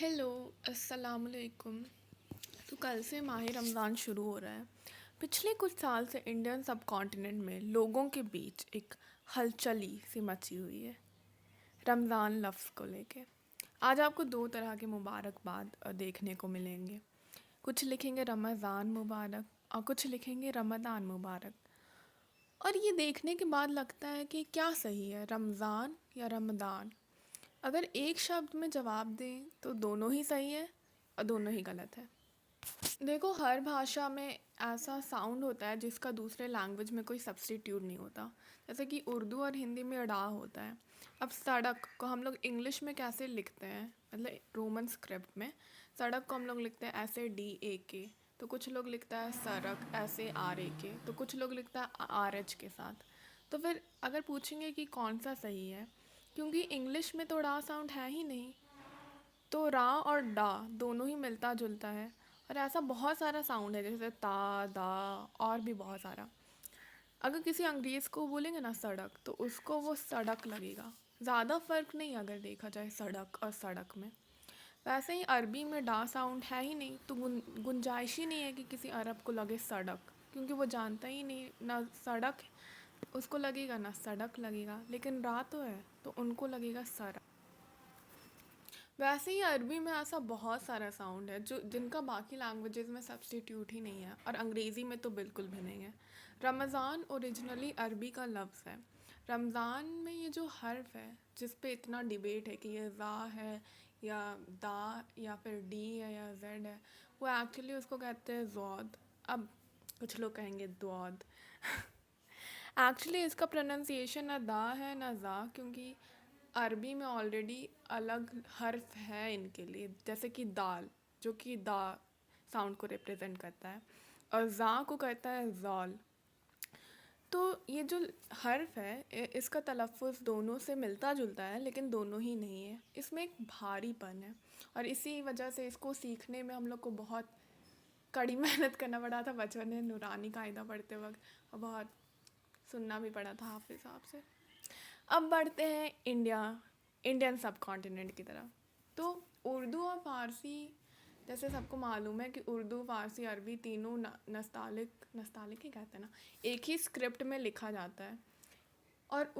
Hello, अस्सलाम वालेकुम। तो कल से माह रमज़ान शुरू हो रहा है। पिछले कुछ साल से इंडियन सब कॉन्टिनेंट में लोगों के बीच एक हलचली सी मची हुई है रमज़ान लफ्ज़ को लेके। आज आपको दो तरह के मुबारकबाद देखने को मिलेंगे। कुछ लिखेंगे रमज़ान मुबारक और कुछ लिखेंगे रमज़ान मुबारक। और ये देखने के बाद लगता है कि क्या सही है, रमज़ान या रमज़ान। अगर एक शब्द में जवाब दें तो दोनों ही सही है और दोनों ही गलत है। देखो, हर भाषा में ऐसा साउंड होता है जिसका दूसरे लैंग्वेज में कोई सब्स्टिट्यूट नहीं होता। जैसे कि उर्दू और हिंदी में डा होता है। अब सड़क को हम लोग इंग्लिश में कैसे लिखते हैं, मतलब रोमन स्क्रिप्ट में सड़क को हम लोग लिखते हैं ऐसे DAK। तो कुछ लोग लिखता है सड़क ऐसे RAK, तो कुछ लोग लिखता है RH के साथ। तो फिर अगर पूछेंगे कि कौन सा सही है, क्योंकि इंग्लिश में तो डा साउंड है ही नहीं, तो रा और डा दोनों ही मिलता जुलता है। और ऐसा बहुत सारा साउंड है जैसे ता, दा और भी बहुत सारा। अगर किसी अंग्रेज़ को बोलेंगे ना सड़क, तो उसको वो सड़क लगेगा। ज़्यादा फ़र्क नहीं अगर देखा जाए सड़क और सड़क में। वैसे ही अरबी में डा साउंड है ही नहीं, तो गुंजाइश ही नहीं है कि किसी अरब को लगे सड़क, क्योंकि वो जानता ही नहीं ना सड़क उसको लगेगा ना सड़क लगेगा। लेकिन रा तो है, तो उनको लगेगा सड़क। वैसे ही अरबी में ऐसा बहुत सारा साउंड है जो जिनका बाकी लैंग्वेजेस में सब्स्टिट्यूट ही नहीं है, और अंग्रेज़ी में तो बिल्कुल भी नहीं है। रमज़ान ओरिजिनली अरबी का लफ्ज़ है। रमज़ान में ये जो हर्फ है जिस पे इतना डिबेट है कि ये ज़ा है या दा या फिर डी है या जेड है, वो एक्चुअली उसको कहते हैं ज़ौद। अब कुछ लोग कहेंगे द्वाद। एक्चुअली इसका प्रोनाउंसिएशन ना दा है ना ज़ा, क्योंकि अरबी में ऑलरेडी अलग हर्फ है इनके लिए, जैसे कि दाल जो कि दा साउंड को रिप्रेजेंट करता है, और ज़ा को करता है ज़ाल। तो ये जो हर्फ है इसका तलफ़ुज़ दोनों से मिलता जुलता है, लेकिन दोनों ही नहीं है। इसमें एक भारीपन है, और इसी वजह से इसको सीखने में हम लोग को बहुत कड़ी मेहनत करना पड़ा था बचपन में नूरानी कायदा पढ़ते वक्त, और बहुत सुनना भी पड़ा था हाफिज़ साहब से। अब बढ़ते हैं इंडियन सब कॉन्टिनेंट की तरफ। तो उर्दू और फ़ारसी, जैसे सबको मालूम है कि उर्दू, फ़ारसी, अरबी तीनों नस्तालिक ही कहते हैं ना, एक ही स्क्रिप्ट में लिखा जाता है। और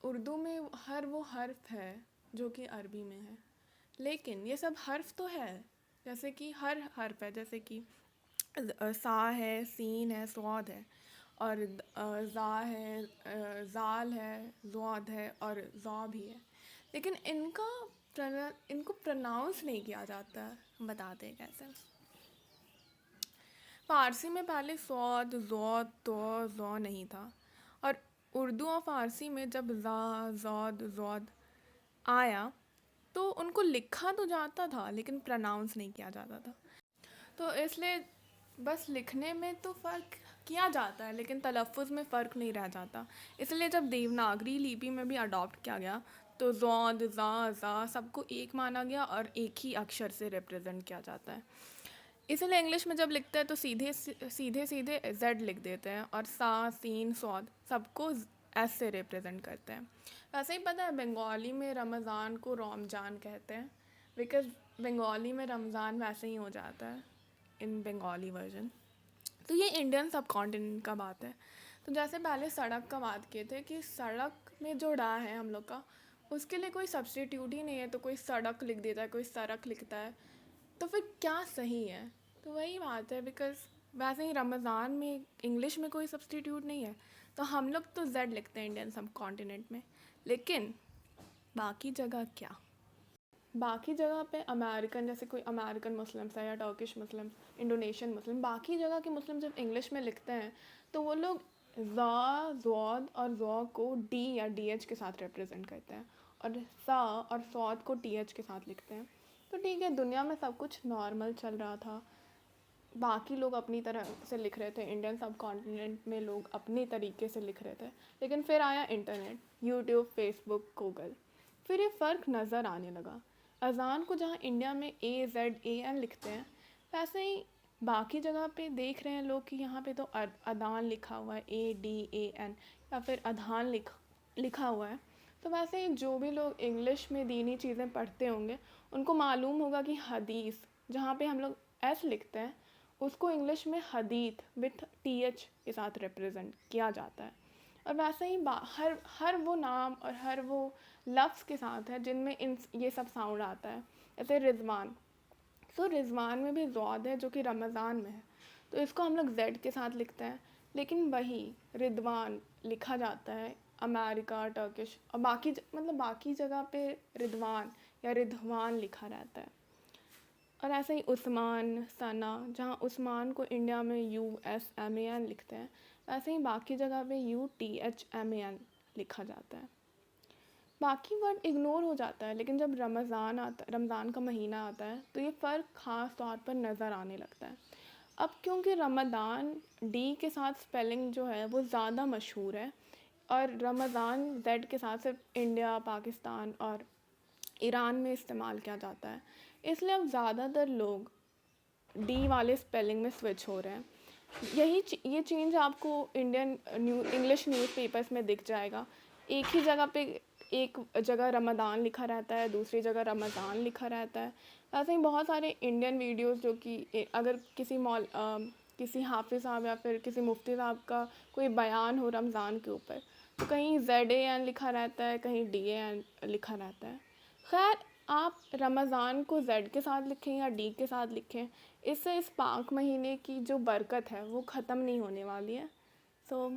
उर्दू में हर वो हर्फ है जो कि अरबी में है। लेकिन ये सब हर्फ तो है, जैसे कि हर हर्फ है, जैसे कि सा है, सीन है, स्वाद है, और ज़ा है, ज़ाल है, ज़्वाद है और ज़ा भी है। लेकिन इनको प्रोनाउंस नहीं किया जाता है। हम बताते हैं कैसे। फ़ारसी में पहले स्वाद, ज़ौद, तो ज़ौ नहीं था, और उर्दू और फ़ारसी में जब ज़ा, ज़ौद, ज़ौद आया तो उनको लिखा तो जाता था लेकिन प्रोनाउंस नहीं किया जाता था। तो इसलिए बस लिखने में तो फ़र्क किया जाता है, लेकिन तलफ़ुज़ में फ़र्क नहीं रह जाता। इसलिए जब देवनागरी लिपि में भी अडॉप्ट किया गया तो ज़ौद, ज़ा, ज़ा सबको एक माना गया और एक ही अक्षर से रिप्रेजेंट किया जाता है। इसलिए इंग्लिश में जब लिखते हैं तो सीधे सीधे सीधे जेड लिख देते हैं, और सा, सीन, सौद सबको एस से रिप्रेजेंट करते हैं। वैसे ही पता है बंगाली में रमज़ान को रमजान कहते हैं, बिकॉज़ बंगाली में रमज़ान वैसे ही हो जाता है इन बंगाली वर्जन। तो ये इंडियन सब कॉन्टिनेंट का बात है। तो जैसे पहले सड़क का बात किए थे कि सड़क में जो डा है हम लोग का, उसके लिए कोई सब्स्टिट्यूट ही नहीं है, तो कोई सड़क लिख देता है, कोई सड़क लिखता है। तो फिर क्या सही है? तो वही बात है, बिकॉज़ वैसे ही रमज़ान में इंग्लिश में कोई सब्स्टिट्यूट नहीं है, तो हम लोग तो जेड लिखते हैं इंडियन सब कॉन्टिनेंट में। लेकिन बाकी जगह क्या? बाकी जगह पे अमेरिकन, जैसे कोई अमेरिकन मुस्लिम्स है या टर्किश मुस्लिम्स, इंडोनेशियन मुस्लिम, बाकी जगह के मुस्लिम जब इंग्लिश में लिखते हैं तो वो लोग ज़ा, ज़ौद और ज़ौ को डी या DH के साथ रिप्रेजेंट करते हैं, और सा और सौद को TH के साथ लिखते हैं। तो ठीक है, दुनिया में सब कुछ नॉर्मल चल रहा था, बाकी लोग अपनी तरह से लिख रहे थे, इंडियन सब कॉन्टिनेंट में लोग अपने तरीके से लिख रहे थे। लेकिन फिर आया इंटरनेट, यूट्यूब, फेसबुक, गूगल, फिर ये फ़र्क नज़र आने लगा। अज़ान को जहाँ इंडिया में AZAN लिखते हैं, वैसे ही बाकी जगह पे देख रहे हैं लोग कि यहाँ पे तो अदान लिखा हुआ है ADAN, या फिर अधान लिखा हुआ है। तो वैसे ही जो भी लोग इंग्लिश में दीनी चीज़ें पढ़ते होंगे उनको मालूम होगा कि हदीस जहाँ पे हम लोग एस लिखते हैं उसको इंग्लिश में हदीत विथ टी एच के साथ रिप्रेजेंट किया जाता है। और वैसे ही हर हर वो नाम और हर वो लफ्ज़ के साथ है जिनमें इन ये सब साउंड आता है। जैसे रिजवान, तो रिजवान में भी ज़ौद है जो कि रमज़ान में है, तो इसको हम लोग जेड के साथ लिखते हैं। लेकिन वही रिदवान लिखा जाता है अमेरिका, टर्किश और मतलब बाकी जगह पे रिदवान या रिधवान लिखा रहता है। और ऐसे ही उस्मान, सना, जहाँ उस्मान को इंडिया में USMAN लिखते हैं, वैसे ही बाकी जगह पे UTHMAN लिखा जाता है। बाकी वर्ड इग्नोर हो जाता है, लेकिन जब रमज़ान का महीना आता है तो ये फ़र्क ख़ास तौर पर नज़र आने लगता है। अब क्योंकि रमज़ान डी के साथ स्पेलिंग जो है वो ज़्यादा मशहूर है और रमज़ान जेड के साथ सिर्फ इंडिया, पाकिस्तान और ईरान में इस्तेमाल किया जाता है, इसलिए अब ज़्यादातर लोग डी वाले स्पेलिंग में स्विच हो रहे हैं। ये चेंज आपको इंग्लिश न्यूज़पेपर्स में दिख जाएगा। एक ही जगह पे एक जगह रमज़ान लिखा रहता है, दूसरी जगह रमज़ान लिखा रहता है। ऐसे ही बहुत सारे इंडियन वीडियोस जो कि अगर किसी हाफिज़ साहब या फिर किसी मुफ्ती साहब का कोई बयान हो रमज़ान के ऊपर, तो कहीं ZAN लिखा रहता है, कहीं DAN लिखा रहता है। खैर, आप रमज़ान को जेड के साथ लिखें या डी के साथ लिखें, इससे इस पाक महीने की जो बरकत है वो ख़त्म नहीं होने वाली है। सो